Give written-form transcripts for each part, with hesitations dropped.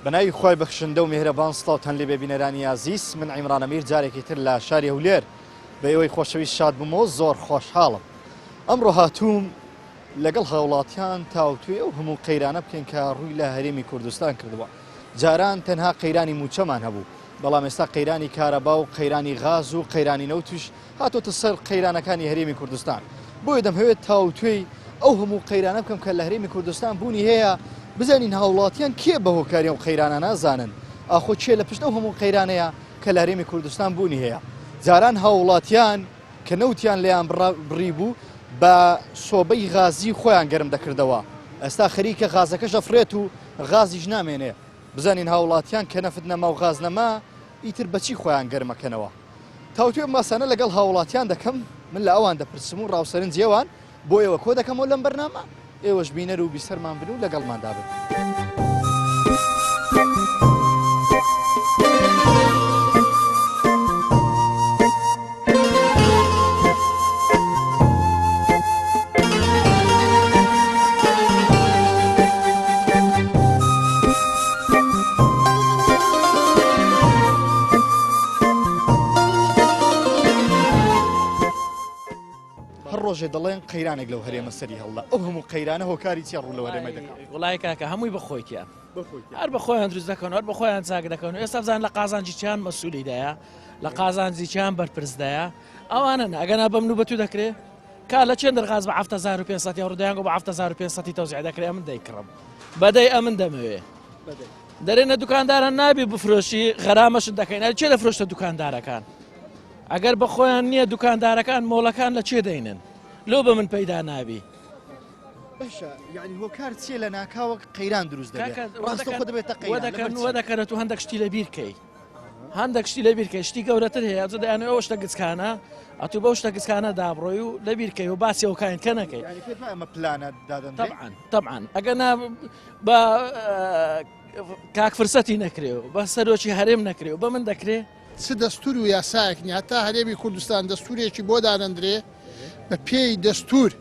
بەناوی خۆی بەخشندە و میهرەبان سڵاوتان لێ بێبینەرانی عزیز، من عیمران ئەمیر جارێکی تر لە شاری هەولێر بە ئێوەی خۆشەویست شاد بوومەوە زۆر خۆشحاڵم. ئەمڕۆ هاتووم لەگەڵ هاوڵاتیان تاوتوێ ئەو هەموو قەیرانە بکەین کە ڕووی لە هەرێمی کوردستان کردووە. جاران تەنها قەیرانی موچەمان هەبوو، بەڵام ئێستا قەیرانی کارەبا و قەیرانی غاز و قەیرانی نەوتوش هاتۆتە سەر قەیرانەکانی هەرێمی کوردستان. بۆیە دەمهەوێت تاوتوێی ئەو هەموو قەیرانە بکەم کە لە هەرێمی کوردستان بوونی هەیە، بزانین هاوڵاتیان کێ بە هۆکاری ئەو قەیرانە نازانن، ئاخۆ چێ لە پشت ئەو هەموو قەیرانەیە کە لە هەرێمی کوردستان بوونی هەیە. جاران هاوڵاتیان کە نەوتیان لێیان بڕی بوو بە سۆبەی غازی خۆیان گەرم دەکردەوە، ئێستا خەریکە غازەکەش ئەفرێت و غازیش نامێنێ. بزانین هاوڵاتیان کە نەفت نەما و غاز نەما ئیتر بەچی خۆیان گەرمەکەنەوە. تاوتوێ ماسانە لەگەڵ هاوڵاتیان دەکەم، من لە ئەوان دەپرسم و ڕاوسەرنجێوان بۆ ئێوە کۆ دەکەمەوە لەم بەرنامە، ئێوەش بینەر و بیسەرمان بن و لەگەڵماندا بن. ڕۆژێ دەڵێن قەیرانێک لەو هەرێمە سەری هەڵدا، ئەو هەموو قەیرانە هۆکاری چیان ڕوو لەو هەرێمە دەکەن؟ وڵای کاکە هەمووی بەخۆیتیان هەر بەخۆیان دروست دەکەن، هەر بەخۆیان چاک دەکەن. ئێستا بزان لە قازانجی چیان مەسئولیدایە، لە قازانجی چیان بەرپرسدایە، ئەوانە ئەگەنا بەم نوبەتو دەکرێت کا لە چێن دەرغاز بە 7500 ڕودایان بە 7500 تەوزیع دەکرێت. ئەمن دەیکڕم بەدەی ئەمن دەمەوێ دەرێنە دوکانداران نابی بفرۆشی غەرامەشت دەکەین. چێ دەفرۆشتە دوکاندارەکان؟ ئەگەر بەخۆیان نییە دوکاندارەکان مۆڵەکان لە چێ دەینن؟ لۆ بە من پەیدا نابی. باشە، یعنی هۆکار چیە لە ناکاوە قەیران دروست دەبێت؟ ڕاستە خۆ دەبێتە قەیران وە دەکەنێت و هەندێک شتی لە بیرکەی، هەندێک شتی لە بیرکەی، شتی گەورەتر هەیە جە دەیانێ ئەو شتە گچکانە ئەتو بەو شتە گچکانە دابڕۆی و لە بیرکەی و باسی ئەو کاین کە نەکەی. ئەمە پلانە دادەن طبعاً ئەگەنا بە کاک فرسەتی نەکرێ و بە سەرۆکی هەرێم نەکرێ و بە من دەکرێ چ دەستور و یاسایەکنی هەتا هەرێمی کوردستان دەستورێکی بۆ دانەندرێ بە پێی دەستور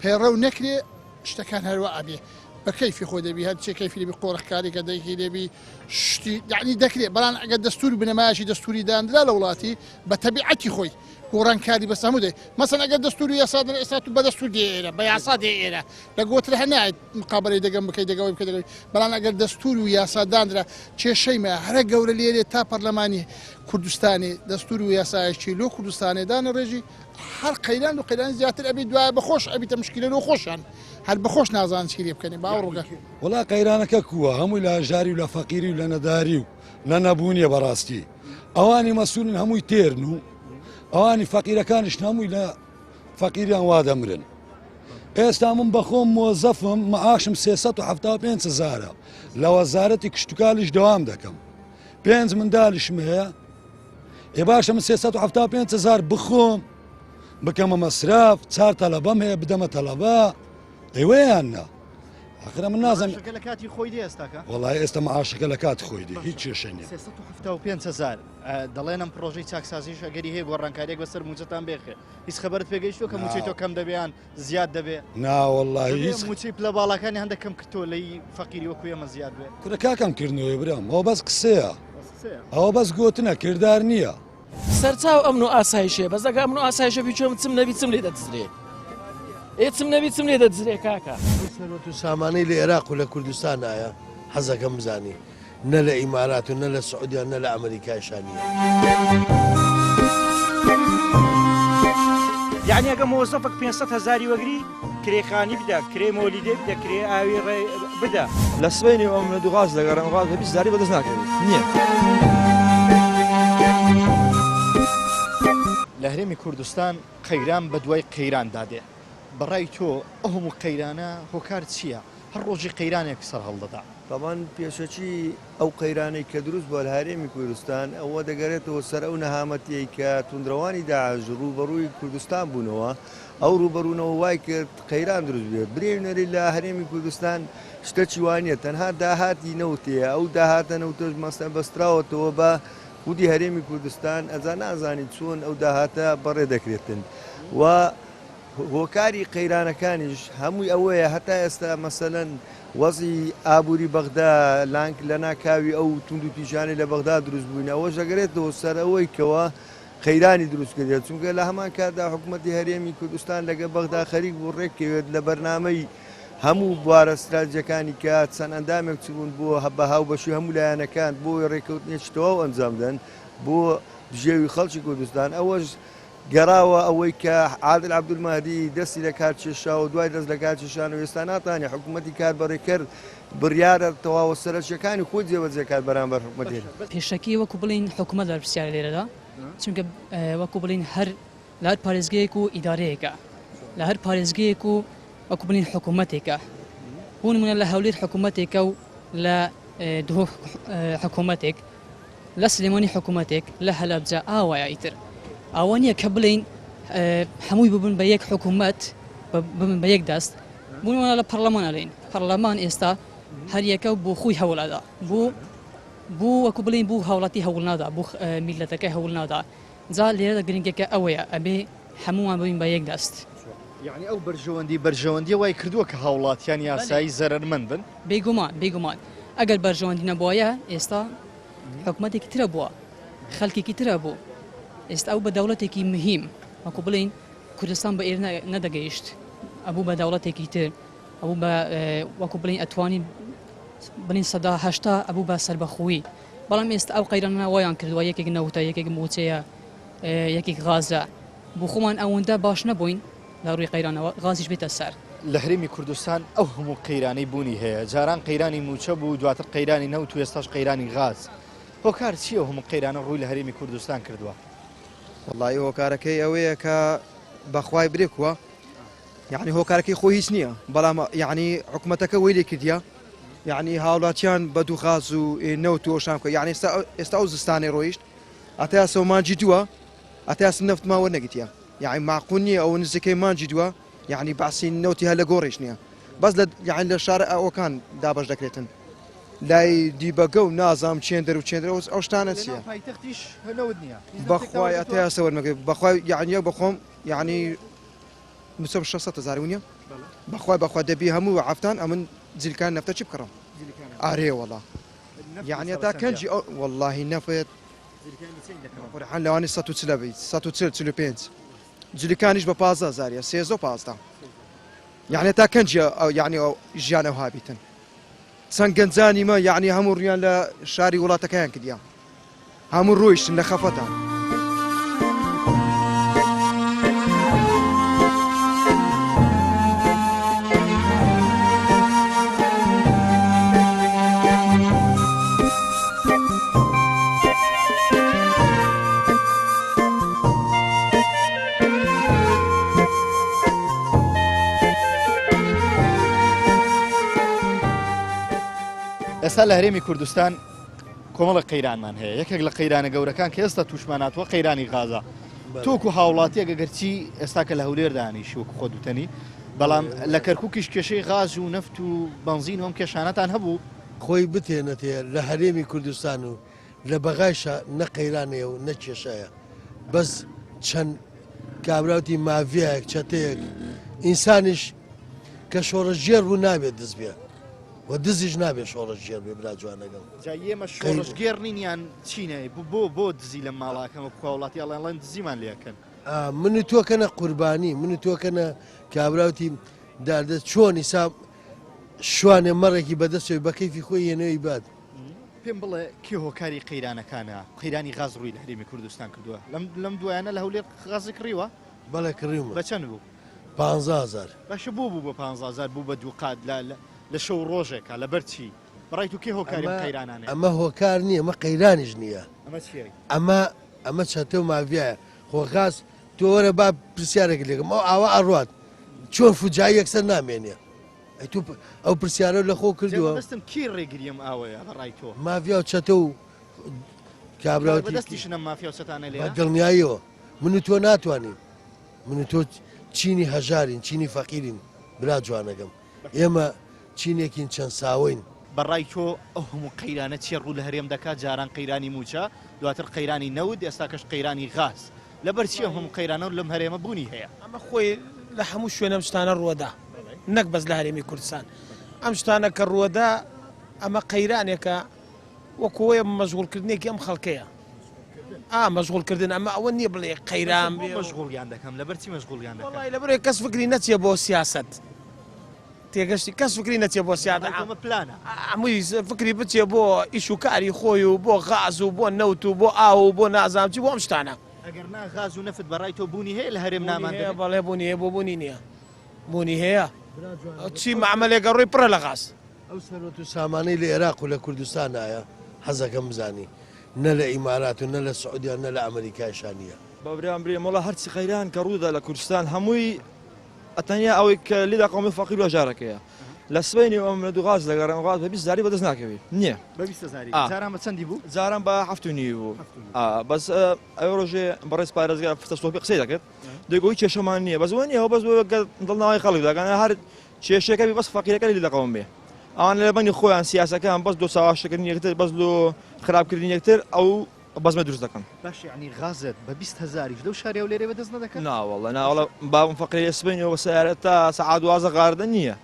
پەیڕەو نەکرێ شتەکان هەروە ئەبێ بە کەیفی خۆ دەبی، هەر چێ کەیفی لێبی قۆڕەخکاریکە دەیکی لێبی شتی یعنی دەکرێت. بەڵام ئەگەر دەستور بنەمایشی دەستوری دانرا لە وڵاتی بە تەبیعەتی خۆی گۆڕانکاری بەس هەموو دەی مەسەن ئەگەر دەستور و یاسا ئێستا تو بە دەستور دێرە بە یاسا دێرە لە گۆتر هەنایەت مقابلەی دەگەم بکەی دەگەوەی بکە دەگەوی. بەڵام ئەگەر دەستور و یاسا دانرا کێشەیمە هەرە گەورە لێرێ تا پەرلەمانی کوردستانی دەستور و یاسایەکی لۆ کوردستانی دانە ڕێژی هەر قەیران و قەیران زیاتر ئەبی دوایە بەخۆش ئەبیتە مشکلە لۆ خۆشیان هەر بەخۆش نازان چی لێ بکەنی باوەڕۆگە. وڵا قەیرانەکە کووە هەمووی لە ژاری و لە فەقیری و لە نەداری و لە نەبوونیە بەڕاستی. ئەوانی مەسئولن هەمووی تێرن و ئەوانی فەقیرەکانش هەمووی لە فەقیریان وا دەمرن. ئێستا من بەخۆم مۆزەفم مەعاشم 375,000 لە وەزارەتی کشتتوکالیش دەوام دەکەم، 5 منداڵیشم هەیە. ێ باشە من 375,000 بخۆم بکەمە مەسراف، 4 تەلەبەم هەیە بدەمە تەلەبە ئێوەیان نا. آخرە من نازانم لە کاتی خۆی دی ئێستاکە؟ وەڵای ئێستا مەعاشەکە لە کاتی خۆی دی هیچ کێشەی نییە. 375,000 دەڵێنم پرۆژەی چاکسازیش ئەگەری هەیە گۆڕانکاریێک بەسەر موچەتان بێخێ، هیچ خەبەرت پێگەیشتوە کە موچەی تۆ کەم دەبیان زیاد دەبێ؟ نا وەڵای هیچ موچەی پلە باڵەکانی هەندێک کەم کردۆ لەی فەقیری وەکو ئێمە زیاد بێ. کورە کاکەم کردنەوەی برام ئەوە بەس قسەیە، ئەوە بەس گوتنە کردار نییە. سەرچاو ئەمن و ئاسایشێ بەس ئەگە ئەمن و ئاسایشە بیچۆم چم نەبی چم لێ دەدزرێ چم نەبی چم لێ دەدزرێ کاکە. سەرۆت و سامانەی لە عێراق و لە کوردستان ئایا حەزەکەم بزانی نە لە ئیمارات و نە لە سعودیان نە لە ئەمریکایشانیە. یعنی ئەگە مۆزەفێک 500,000 وەگری کرێخانی بدە، کرێ مۆلیدێ بدە، کرێ ئاوی ڕێ بدە. لە سبەینی ئەم لە دوغاز لەگەڕم ڕاز بە 20 بەدەست ناکەوێت نییە. لە هەرێمی کوردستان قەیران بە دوای قەیران دادێ، بەڕای تۆ ئەو هەموو قەیرانە هۆکار چییە؟ هەر ڕۆژی قەیرانێک سەر هەڵدەدا. طبعاً پێشەچی ئەو قەیرانەی کە دروست بۆ لە هەرێمی کوردستان ئەوە دەگەرێتەوە سەر ئەو نەهامەتیەی کە توندڕەوانی داعش ڕوبەڕووی کوردستان بوونەوە ئەو ڕوبەڕوونەوە وای کرد قەیران دروست بێت برێنەری لە هەرێمی کوردستان شتەی وانە تەنها داهاتی نەوتەیە ئەو داهاتە نەوتە مەستە بەستراوەتەوە بە خودی هەرێمی کوردستان ئەزان نازانیت چۆن ئەو داهاتە بەڕێ دەکرێتن و هۆکاری قەیرانەکانیش هەمووی ئەوەیە هەتا ئێستا مەسەلەن وەزی ئابووری بەغدا لانک لە ناکاوی ئەو تونند و پیشانەی لە بەغدا دروست بووین ئەوە ژەگەرێتەوە سەر ئەوەی کەوە قەیرانی دروست کردێت چونکە لە هەمان کاتدا حکوومەتی هەرێمی کوردستان لەگە بەغدا خەریک بوو ڕێککەوێت لە بەرنامەی هەموو بوارە استراتیژیەکانی کە چەند ئەندامێک چبوون بۆ بە هاوبەشی هەموو لایەنەکان بۆ ڕێککەوتنیشتەوە ئەنجامدەن بۆ بژێوی خەڵکی کوردستان ئەوەش گەڕاوە ئەوەی کە عادل عەبدولمەهدی دەستی لە کار کێشا و دوای دەست لە کار کێشان و ئێستا ناتوانێت حکوومەتی کاربەڕێکرد بڕیارە تەواو سەرچیەکانی خۆی جێبەجێکات بەرامبەر حکوومەتی پێشەکی وەکو بڵین حکوومەت لە پرسیارە لێرەدا چونکە وەکو بڵین هەر لە هەر پارێزگەیەک و ئیدارەیەکە لە هەر پارێزگەیەک و وەکو بڵین حکوومەتێکە بۆ نمونە لە هەولێر حکوومەتێکە و لە دهۆ حکوومەتێک لە سلێمانی حکوومەتێک لە هەلەبجە ئاوایە ئیتر ئەوە نییە کە بڵین هەمووی ببن بە یەک حکوومەت ببن بە یەک دەست بوونەوە لە پەرلەمان ئەلین پەرلەمان ئێستا هەر یەکە بۆ خۆی هەوڵەدا بوو وەکو بڵین بوو هاوڵاتی هەوڵ نادا بوو میلەتەکەی هەوڵ نادا جا لێرە گرنگێکە ئەوەیە ئەبێ هەمووان ببین بە یەک دەست یعنی ئەو بەرژەوەندی وای کردووە کە هاوڵاتیان یاسایی زەرمەند بن بێگومان ئەگەر بەرژەوەندی نەبووایە ئێستا حکوومەتێکی ترە بووە خەڵکێکی ترە بوو ئێستا ئەو بە دەوڵەتێکی مهم وەکو بڵین کوردستان بە ئێر نەدەگەیشت ئەبوو بە دەوڵەتێکی تر ئەبوو بە وەکو بڵین ئەتوانی بڵین سەدا هەشتا ئەبوو بە سەربەخۆیی بەڵام ئێستا ئەو قەیرانە وایان کردووە یەکێک نەوتە یەکێک موچەیە یەکێک غازە بۆ خۆمان ئەوەندە باش نەبووین لە ڕووی قەیرانەوە غازیش بێتە سەر لە هەرێمی کوردستان ئەو هەموو قەیرانەی بوونی هەیە جاران قەیرانی موچە بوو دواتر قەیرانی نەوت و ئێستاش قەیرانی غاز هۆکار چییە هەموو قەیرانە ڕووی لە هەرێمی کوردستان کردووە والله هۆکارەکەی ئەوەیە کە بەخوای برێکووە یعنی هۆکارەکەی خۆی هیچ نییە بەڵام یعنی حکوومەتەکە وی لێ کردیا یعنی هاوڵاتیان بە دوو غاز و نەوت و شام کە یعنی ئێستا ئەو زستانی ڕۆیشت ئەتا سەومانجی دووە ئەتا نەفتمان وەرنەگیتە یعنی معقول نییە ئەو نزیکەی مانجی دووە یعنی باسی نەوتی هە لە گۆڕیش نییە بەس یعنی لە شارە ئەوەکان دابش دەکرێتن لای دیبەگە و نازام چێندەر و چێندرەوە ئەو شتانە چییە بەخوای ئەتا سەوەرمەکە بەخوای یعنی بەخۆم یعنی نووسە 600,000 نییە بەخوای دەبی هەموو هەفتان ئەمن جیلکان نەفتە چی بکڕم ئارێ وەڵا یعنی تا کەنجی واللهی نەفێت ڕحان لەوانی 140 بێت 145 جلیکانیش بە 15,000 13 یعنی تا کەنجی یعنی ئەو ژیانە هابیتن چەند گەنجانی مە یعنی هەموو ڕیان لە شاری وڵاتەکەیان کردیان هەموو ڕۆیشتن لە خەفەتان ئێستا لە هەرێمی کوردستان کۆمەڵە قەیرانمان هەیە یەکێک لە قەیرانە گەورەکان کە ئێستا تووشماناتوە قەیرانی غازە تۆکو هاوڵاتیە گەگەرچی ئێستا کە لە هەولێر دانیشی وەکو خۆ دوتەنی بەڵام لە کەرکووکیش کێشەی غاز و نەفت و بەنزین وەم کێشانەتان هەبوو خۆی بتێنێتێ لە هەرێمی کوردستان و لە بەغایشە نە قەیرانەیە و نە کێشایە بەس چەند کابراوتی ماڤایەک چەتەیەک ئینسانیش کە شۆڕەژێر بوو نابێت دەست بێ و دزیش نابێت شۆڕەژێر بێ برا جوانەگەڵ ئێمە شۆڕژگێر نینیان چینە بۆ دزی لە ماڵاکەمە بخواوڵاتی ئەڵێن دزیمان لێکەن من تۆکەنە قوربانی من تۆکەنە کابراوتی داردەست چۆن ئیسا شوانێ مەڕێکی بەدەستەوەی بە کەیفی خۆی هێنەوەی باد پێم بڵێ کێ هۆکاری قەیرانەکانە قەیرانی غاز ڕووی لە هەرێمی کوردستان کردووە لەم دوایانە لە هەولێر غازی کڕیوە بەڵێ کڕیومە بە چەند بوو 15,000 باشە بوو بە 15,000 بوو بە دوو قات لە شەو ڕۆژێکە لە بەرچی بڕای تو کێ هۆکاری قەیرانانە ئەمە هۆکار نییە ئەمە قەیرانیش نییە ئەمە چەتە و ماڤایە خۆ غاز تۆ وەرە با پرسیارێک لێکم ئەو ئاوا ئەڕوات چۆن فوجایی یەکسەر نامێنێ ئەو پرسیارە لە خۆ کردووە دەستم کی ڕێگریم ئاوەیە بەڕای تۆ مافیا و چەتە و کابراوتی دەستیشنە مافیا و سەتانە لێ دڵنیاییەوە من و تۆ ناتوانین من و تۆ چینی هەژارین چینی فەقیرین برا جوانەکەم ئێمە چینێکین چەند ساوین بەڕای تۆ ئەو هەموو قەیرانە چێ ڕوو لە هەرێم دەکات جاران قەیرانی موچە دواتر قەیرانی نەود ئێستا کەش قەیرانی غاز لەبەر چیە هەموو قەیرانە لەم هەرێمە بوونی هەیە ئەمە خۆی لە هەموو شوێنە شتانە ڕووەدا نەک بەس لە هەرێمی کوردستان ئەم شتانە کە ڕووەدا ئەمە قەیرانێکە وەکوۆیە مەشغوڵکردنێکی ئەم خەڵکەیە مەشغوڵکردن ئەمە ئەوە نییە بڵێ قەیران مەشغوڵیان دەکەم لەبەر چی مەشغوڵیان دەکەم وڵی لەبەر کەس فکری نەچێ بۆ سیاست تێگەشتی کەس فکری نەچێ بۆ سیاست ئەمە پلانە هەمووی فکری بچێ بۆ ئیش و کاری خۆی و بۆ غاز و بۆ نەوت و بۆ ئاو و بۆ نازانچی بۆ ئەم شتانە ئەگەر نا غاز و نەفت بەڕای تۆ بوونی هەیە لە هەرێم نامان بەڵێ بوونی هەیە بۆ بوونی نییە بوونی هەیە چی معاملێکە ڕۆی پڕە لە غاز ئەو سەرۆت و سامانەی لە عێراق و لە کوردستانایە حەزەکەم بزانی نە لە ئیمارات و نە لە سعودیان نە لە ئەمریکایشانە بەبرام برێ مەڵە هەرچی قەیران کە ڕوودا لە کوردستان هەمووی ئەتەنیا ئەوەی کە لیدا قومی فەقیر و ژارەکەیە لە سبەینی ئەم لە دوغاز لەگەڕم غاز بە 20 زاری بەدەست ناکەوێت نییە جاران بە چەندی بوو جاران بە 7.5 بوو بەس ئەو ڕۆژێ بەڕێز پارێزگا فتەستۆپی قسەی دەکرد دەگۆی کێشەمان نییە بەس وە بەس دڵناوی خەڵکداگەنە هەر کێشەکەی بەس فەقیرەکە لیدا قەوم بێ ئەوان لە بەنی خۆیان سیاسەکان بەس دۆ ساواشەکردنی یەکتر بەس لۆ خراپکردنی یەکتر ئەو بەزمە دروست دەکەن باش یعنی غازت بە 20,000 لەو شارێ و لێرە بەدەست نەدەکەن ناوەڵە ناوەڵە بابم فەقیری سبەینەوە سیارەت تا سەعات دوازە غاردە نییە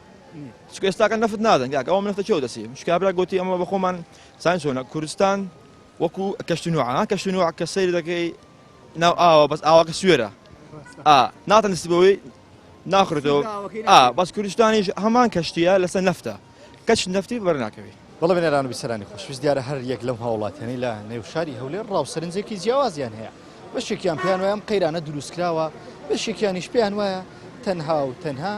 چکە ئێستاکە نەفت نادەن ئەوە نەفتە چێو دەسی شکابرا گوتی ئەمە بە خۆمان ساین چۆنە کوردستان وەکو کەشتنووع کەشتنووع کە سەیری دەکەی ناو ئاوە بەس ئاواکە سوێرە ناتەنستی بەوەی ناخرێتەوە بەس کوردستانیش هەمان کەشتیە لەسەر نەفتە کەچ نەفتی بەرناکەوێت بەڵێ بنێران و بیسەرانی خۆشویست دیارە هەر یەک لەم هاوڵاتیانی لە نێو شاری هەولێر ڕاوسەرنجێکی جیاوازیان هەیە بەشێکیان پێیان وایە ئەم قەیرانە دروستکراوە بەشێکیانیش پێیان وایە تەنها و تەنها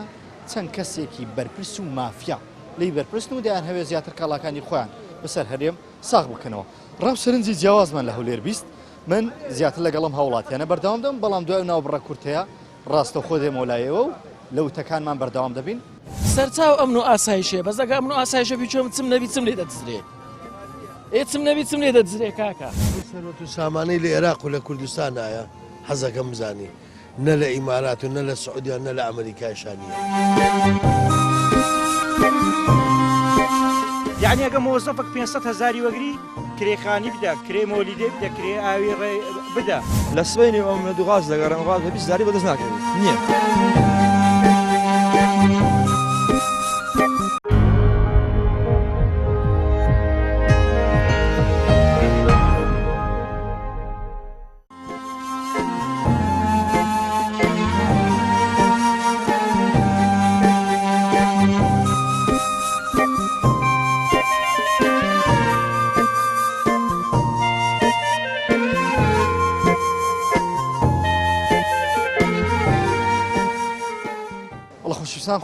چەند کەسێکی بەرپرس و مافیا لی بەرپرسن و دەیان هەوێ زیاتر کاڵاکانی خۆیان بەسەر هەرێم ساغ بکەنەوە ڕاوسەرنجی جیاوازمان لە هەولێر بیست من زیاتر لەگەڵم هاوڵاتیانە بەردەوام دەم بەڵام دوای ناو بڕە کورتەیە ڕاستەخۆ دێمۆلایەوە و لەو تەکانمان بەردەوام دەبین سەرچاو ئەمن و ئاسایشێ بەزەکە ئەمن و ئاسایشە بیچۆم چم نەبی چم لێ دەدزرێ چم نەبی چم لێ دەدزرێ کاکە سەرۆت و سامانەی لە عێراق و لە کوردستانایە حەزەکەم بزانی نە لە ئیمارات و نە لە سعودیان نە لە ئەمریکایشانە یعنی ئەگە مۆزەفێک 500,000 وەگری کرێخانی بدە کرێ مۆلیدێ بدە کرێ ئاوی ڕێ بدە لە سبەینی ئەم لە دوغاز لەگەڕم غاز بە 20 زاری بەدەست ناکەوێت نییە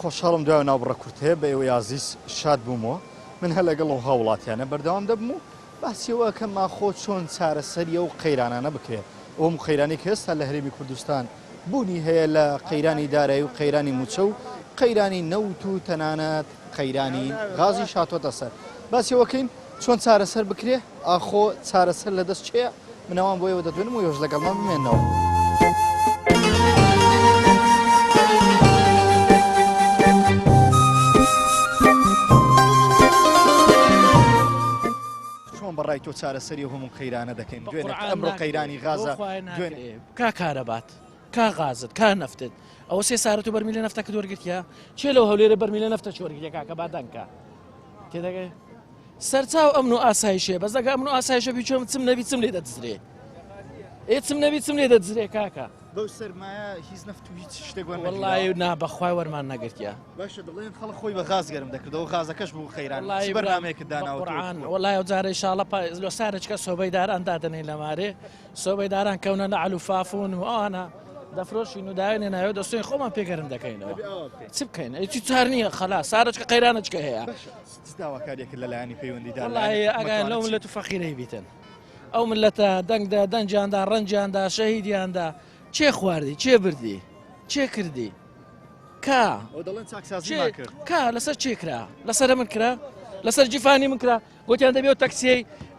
خۆشحاڵم دوای ناوبڕە کورتەیە بە ئێوە یازیز شاد بوومەوە من هە لەگەڵ و هاوڵاتیانە بەردەوام دەبم و باسیەوە کە ماخۆ چۆن چارەسەریە و قەیرانانە بکرێت ئەوم قەیرانی کە ئێستا لە هەرێمی کوردستان بوونی هەیە لە قەیرانی دارایی و قەیرانی موچە و قەیرانی نەوت و تەنانەت قەیرانی غازی شاتۆتە سەر باسیەوەکەین چۆن چارەسەر بکرێ ئاخۆ چارەسەر لە دەست چێە منەوان بۆ ئێوە دەدوێنم و یۆش لەگەڵمان بمێنەوە بەڕای تۆ چارەسەری هەموو قەیرانە دەکەین دوێنێ ئەمڕۆ قەیرانی غازە کا کارەبات کا غازت کا نەفتت ئەوە سێ سارەت و بەرمیلە نەفتەکە وەرگرتیا چێ لەو هەولێرە بەرمیلە نەفتە چۆرگرێ کاکە بادەنکە تێدەگەی سەرچاو ئەمن و ئاسایشێ بەزەکە ئەمن و ئاسایشە بیچۆم چم نەبی چم لێ دەدزرێ چم نەبی چم لێ دەدزرێ کاکە بەو سەرمایە هیچ نەفت و هیچ شتێک وەڵڵی نا بەخوای وەرمان نەگرتیا باشە دڵێن خەڵک خۆی بە غاز گەرم دەکردەوە غازەکەش بوو خەیران بەرنامەیەکە داناوەڕان وەڵای ئەو جارە ئینشاڵڵە لۆ سارەچکە سۆبەی داران دادنەی لەمارێ سۆبەی داران کەونە لە علوفافون و ئەوانە دەفرۆشین و داوێنێ ناوێ دەستۆی خۆمان پێگەرم دەکەینەوە چ بکەین ئەیچی چار نییە خەلا سارەچکە قەیرانەچکە هەیە داواکاریەکە لەلایەنی پەیوەندیدار ئەگەن لەو ملەت و فەقیرەی بیتن ئەو ملەتە دەنگدا دەنجیاندا ڕەنجیاندا شەهیدیاندا چێ خواردی چێ بردی چێ کردی کا دەڵێن چاکسازی کرد کا لەسەر چێ کرا لەسەر من کرا لەسەر جیفانی من کرا گوتیان دەبێت تەکسی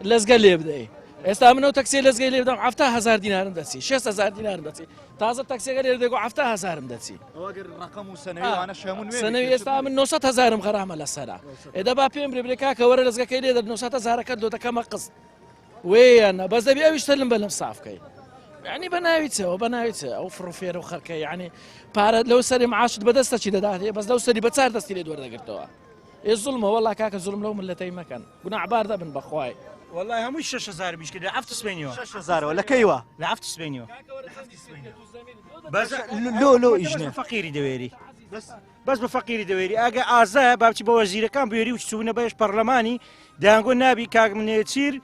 لەزگە لێ بدەیت ئێستا منەوە تەکسی لەزگەی لێ بدەم 7,000 دینارم دەچی 6,000 دینارم دەچی تازە تەکسێگە لێ دەگو 7,000 دەچی سنەوی ئێستا من 900,000 غەرامە لەسەرا ئێدە با پێم برێ کاکە وەرە لەزگەکەی لێ 900,000ەکە دۆ دەکەمە قست وێیانە بەس دەبی ئەویشتە لەم بەلەم سافکەی یعنی بەناویتەوە بەناویتە ئەو فڕۆفێر و خەرکە یعنی پارە لەو سەری معاشت بەدەستە چی دەداتێ بەس لەو سەری بە 4 دەستی لێ دووەردەگرتەوە ئێ زوڵمە وەڵا کاکە زوڵم لەو ملەتەی مەکەن گوناعبار دەبن بەخوای والله هەمووی 6,000 بیش کرد لە هەفت سبینیەوە 6,000 لە کەیوە لە هەفت سبینیەوە لۆ ئیژنێ فەقیری دەوێری بەس بە فەقیری دەوێری ئەگە ئازایە بابچی بە وەزیرەکان بێری و چوونە بەش پەرلەمانی دەیانگۆ نابی کاک منێ چیر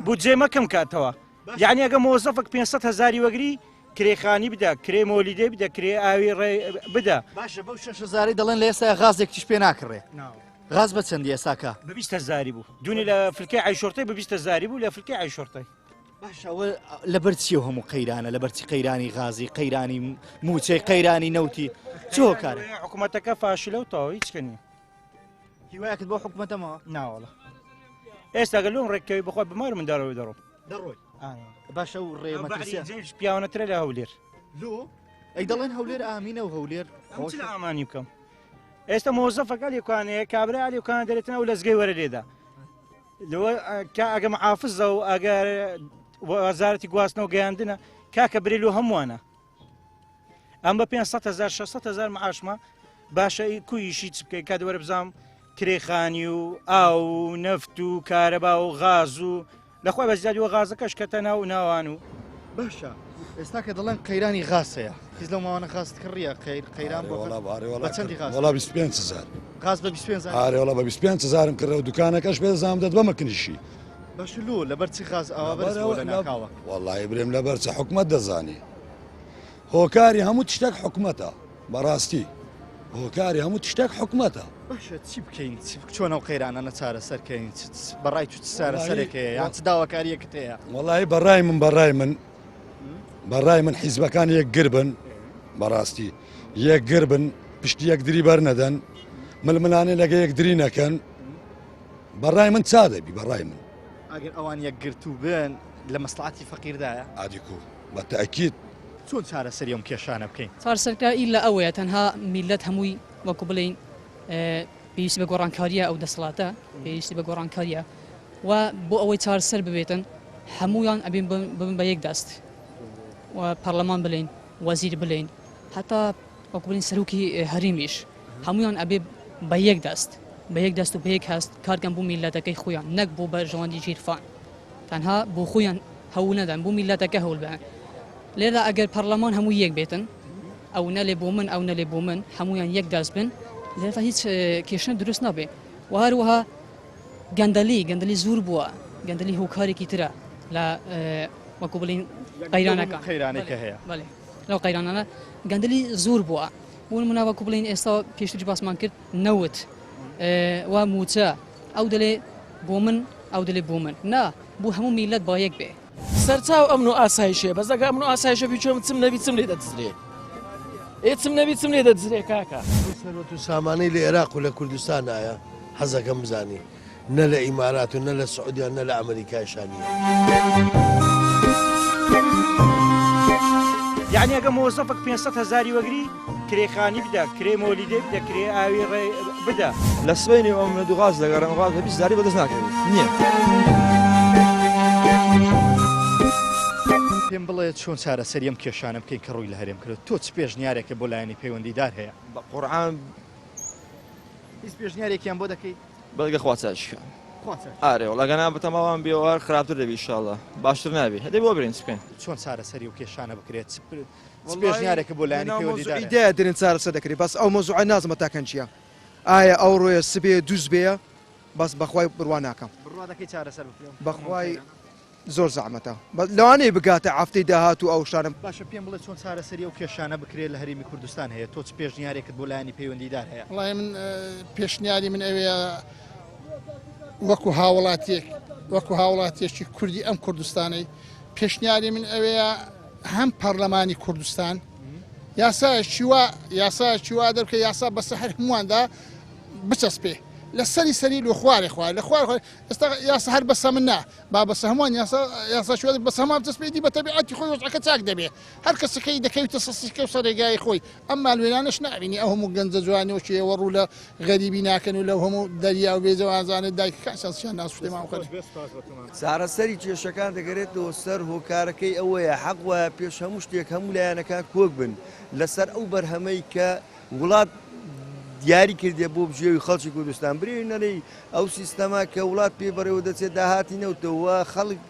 بودجێ مەکەم کاتەوە یعنی ئەگە مۆزەفک 500,000 وەگری کرێخانی بدە کرێ مۆلیدێ بدە کرێ ئاوی ڕێ بدە باشە بەو 6,000 دەڵێن لە ئێستا غازێکیش پێ ناکڕێ غاز بە چەندی ئێساکە بە 20,000 بوو دوونی لە فلکەی عیشۆرتەی بە 20,000 بوو لە فلکەی عیشۆرتەی باشەوە لەبەرچی و هەموو قەیرانە لەبەرچی قەیرانی غازی قەیرانی موچەی قەیرانی نەوتی چۆ کارە حکوومەتەکە فاشلە و تەواو هیچکە نیە هیوایەکت بۆ حکوومەتەمەوە ناوەڵە ئێستا گەلۆم ڕێکەوەی بخۆی بمار منداڵەوەی دەڕۆ دەڕۆی باشە و ڕێمەترسیە پیاوانەترە لە هەولێر ئەی دەڵێن هەولێر ئامینە و هەولێر لە ئامانی بکەم ئێستا مۆزەفەکە لێکوانەیە کابرا لێکوانە دەرێتنە و لەزگەی وەرە لێدا لەوە ئەگە محافزە و ئەگەر وەزارەتی گواستنەوە گەیاندنە کاکە برێل و هەمووانە ئەم بە 500,000 600,000 معاشمە باشە کویشی چ بکەی کات وەرە بزانم کرێخانی و ئاو و نەفت و کارەبا و غاز و لەخوای بەزیادی وە غازەکەش کەتە ناو ناوان و باشە ئێستا کە دەڵێن قەیرانی غاسەیە هیچ لەو ماوانە غاست کڕیە قەیران بە چەندی غاز وڵا 25,000 غاز بە 25,000 ئارێوەڵە بە 25,000 کڕە و دوکانەکەش بێ زام دەت بەمە کنیشی باش لۆ لەبەرچی غاز ئەوە بەرەوە ناکاوە وەڵی برێم لە بەرچە حکومت دەزانی هۆکاری هەموو تشتێک حکومەتە بەڕاستی هۆکاری هەموو تشتێک حکومەتە باشە چی بکەین چۆن ئەو قەیرانە نەچارە سەرکەین بەڕای تو سارە سەرێکەیە یان چ داواکاریەکت هەیە وەڵی بەڕای من حیزبەکان یەکگر بن بەڕاستی یەکگر بن پشتی یەکدری بەرنەدەن ململانێ لەگە یەکدری نەکەن بەڕای من چا دەبی بەڕای من ئەگەر ئەوان یەکگرتو بن لە مەسلحەتی فەقیردایە ئادیکو بە تەئەکید چۆن چارە سەری ئەم کێشانە بکەین چارەسەرکرائی لە ئەوەیە تەنها میلەت هەمووی وەکو بڵین پێویستی بە گۆڕانکاریە ئەو دەسەڵاتە پێویستی بە گۆڕانکاریە و بۆ ئەوەی چارەسەر ببێتن هەمویان ئەبین ببن بە یەک دەست و پەرلەمان بڵین وەزیر بڵین هەتا وەکو بڵین سەرۆکی هەریمیش هەمویان ئەبێ بە یەک دەست و بە یەک هەست کارگەم بوو میلەتەکەی خۆیان نەک بۆ بەرژەوەندی ژیرفان تەنها بۆ خۆیان هەوو نەدەن بۆ میلەتەکە هەوڵ بەن لێرە ئەگەر پەرلەمان هەموو یەک بێتن ئەو نەلێ بۆ من ئەو نەلێ بۆ من هەمویان یەک دەست بن لێرە هیچ کێشە دروست نابێ و هەروەها گەندەلی زۆر بووە گەندەلی هۆکارێکی ترە لە وەکو بڵین قەیرانێکە هەیە لەو قەیرانانە گەندەلی زۆر بووە بۆ نمونە وەکو بڵین ئێستا پێشتر باسمان کرد نەوت و موچە ئەو دەلێ بۆ من ئەو دەلێ بۆ من نا بۆ هەموو میلەت با یەک بێ سەرچاو ئەمن و ئاسایشێ بەزەگە ئەمن و ئاسایشە بیچۆم چم نەبی چم لێ دەدزرێ چم نەبی چم لێ دەدزرێ کاکە سەرۆت و سامانەی لە عێراق و لە کوردستان ئایا حەزەکەم بزانی نە لە ئیمارات و نە لە سعودیان نە لە ئەمریکایشانیە یعنی ئەگە مۆزەفک 500,000 وەگری کرێخانی بدە کرێ مۆلیدێ بدە کرێ ئاوی ڕێ بدە لە سبینی ئەم لە دوغاز لەگەڕم غاز بە 20,000 بەدەست ناکەوێت نییە پێم بڵێت چۆن چارە سەری ئەم کێشانە بکەین کە ڕووی لە هەرێم کرد تۆ چ پێشنیارێکە بۆ لایەنی پەیوەندیدار هەیە بە قورعان هیچ پێشنیارێکیان بۆ دەکەیت بەڵگە خواچاشکە ئارێ وڵگەنا بەتەماوان بێوار خراپتر دەبی ئینشاڵڵا باشتر نابێ هەدەی بۆ برین بکەین چۆن چارە سەری و کێشانە بکرێت پێشنیارێکە بۆ لایەنی پەیوەندیدار ئیدەیە دێن چارە سەر دەکرێت بەس ئەو مۆزوعە نازمە تاکەن چییە ئایا ئەو ڕۆیە سبێ دووز بێە بەس بەخوای بڕوا ناکەم بڕوا دەکەی چارە سەر بکەم بەخوای زۆر زەحمەتە لەوانەیە بگاتە هەفتەی داهات و ئەو شانم باشە پێم بڵێ چۆن چارە سەری و کێشانە بکرێت لە هەرێمی کوردستان هەیە تۆ چ پێشنیارێکت بۆ لایەنی پەیوەندیدار هەیە وڵای من پێشنیاری من ئەوەیە وەکو هاوڵاتیەکی کوردی ئەم کوردستانەی پێشنیاری من ئەوەیە هەم پەرلەمانی کوردستان یاسایەکی وا دەبکە یاسا بەسە هەر هەموواندا بچەسپێ لە سەری لە خوارێ خوارد لە خوار ئێستا یاسا هەر بەسە من نا با بەسە هەمووان یاسا شوێ بەس هەمان بچەسپێتی بە تەبیعەتی خۆی وەزعەکە چاک دەبێ هەر کەسەکەی دەکەویتە سەسیکە و سەرێگای خۆی ئەمما لێرانەش نابینی ئەو هەموو گەنجە جوانەوەکیەوە ڕوو لە غەریبی ناکەن و لەو هەموو دەریا و بێزەوانزانێت دایکەکانیان ناسوودێ ماوەکەن چارەسەری کێشەکان دەگەرێتەوە سەر هۆکارەکەی ئەوەیە حەق وایە پێش هەموو شتێک هەموو لایەنەکان کۆک بن لەسەر ئەو بەرهەمەی کە وڵات دیاری کردێ بۆ بژێوی خەڵکی کوردستان برێنەرەی ئەو سیستەما کە وڵات پێ بەڕێوە دەچێت داهاتی نەوتەوە خەڵک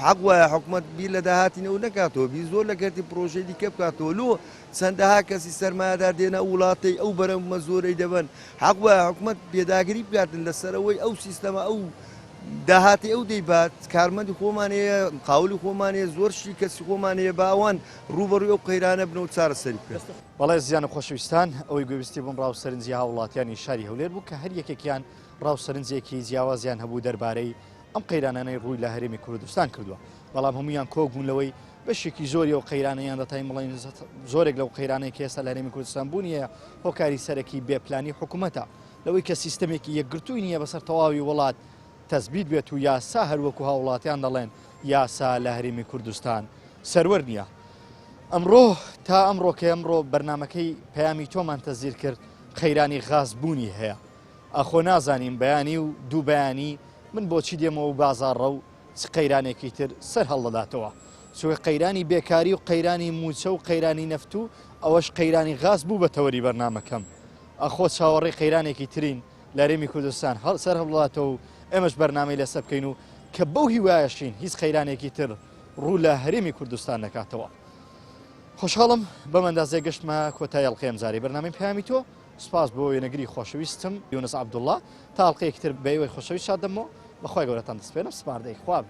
حەق وایە حکوومەت بیر لە داهاتینەوە نکاتەوە بی زۆر لە کەرتی پرۆژەی دیکە بکاتەوە لۆ چەندەها کەسی سەرمایه‌دار دێنە وڵاتی ئەو بەرەمە زۆرەی دەبن حەق وایە حکوومەت پێداگیری بکاتن لەسەرەوەی ئەو سیستەمە ئەو داهاتی ئەو دەیبات کارمەندی خۆمانەیە قاولی خۆمانەیە زۆر شتی کەسی خۆمانەیە باوان ڕوبەڕووی ئەو قەیرانە بنەوە چارەسەری بکات. بەڵێ زیانە خۆشەویستان ئەوەی گوێبیستی بووم ڕاوسەرنجی هاوڵاتیانی شاری هەولێر بوو کە هەر یەکێکیان ڕاوسەرنجێکی جیاوازیان هەبوو دەربارەی ئەم قەیرانانەی ڕووی لە هەرێمی کوردستان کردووە بەڵام هەمویان کۆک بوون لەوەی بەشێکی زۆری ئەو قەیرانەیان دەتای بڵێن زۆرێک لەو قەیرانەی کە ئێستا لە هەرێمی کوردستان بوونیە هۆکاری سەرەکی بێپلانی حکوومەتە لەوەی کە سیستەمێکی یەکگرتووی نییە بەسەر تەواوی وڵات تەثبیت بێت و یاسا هەروەکو هاوڵاتیان دەڵێن یاسا لە هەرێمی کوردستان سەروەر نییە. ئەمڕۆ تا ئەمڕۆ کە ئەمڕۆ بەرنمەکەی پەیامی تۆمان تەزیر کرد قەیرانی غازبوونی هەیە ئەخۆ نازانین بەیانی و دوو بەیانی من بۆچی دێمەوە بازاڕە و قەیرانێکی تر سەر هەڵدەداتەوە چوە قەیرانی بێکاری و قەیرانی موچە و قەیرانی نەفت و ئەوەش قەیرانی غاز بوو بە تەوەری بەرنمەکەم ئەخۆ چاوەڕێ قەیرانێکی ترین لە هەرێمی کوردستان سەر هەڵداتەوە و ئێمەش بەرنامەی لەسەر بکەین و کە بەو هیوایەشین هیچ قەیرانێکی تر ڕوو لە هەرێمی کوردستان نکاتەوە. خۆشحاڵم بەم ئەندازێ گەشتمە کۆتای ئەڵقەی ئەمجارەی بەرنامەی پەیامی تۆ سپاس بۆ وێنەگری خۆشەویستم یونس عەبدوڵڵا تا ئەڵقەیەکی تر بەیەوەی خۆشەویست شاد دەمەوە بەخوای گەورەتان دەسپێنم سپاردەی خواب.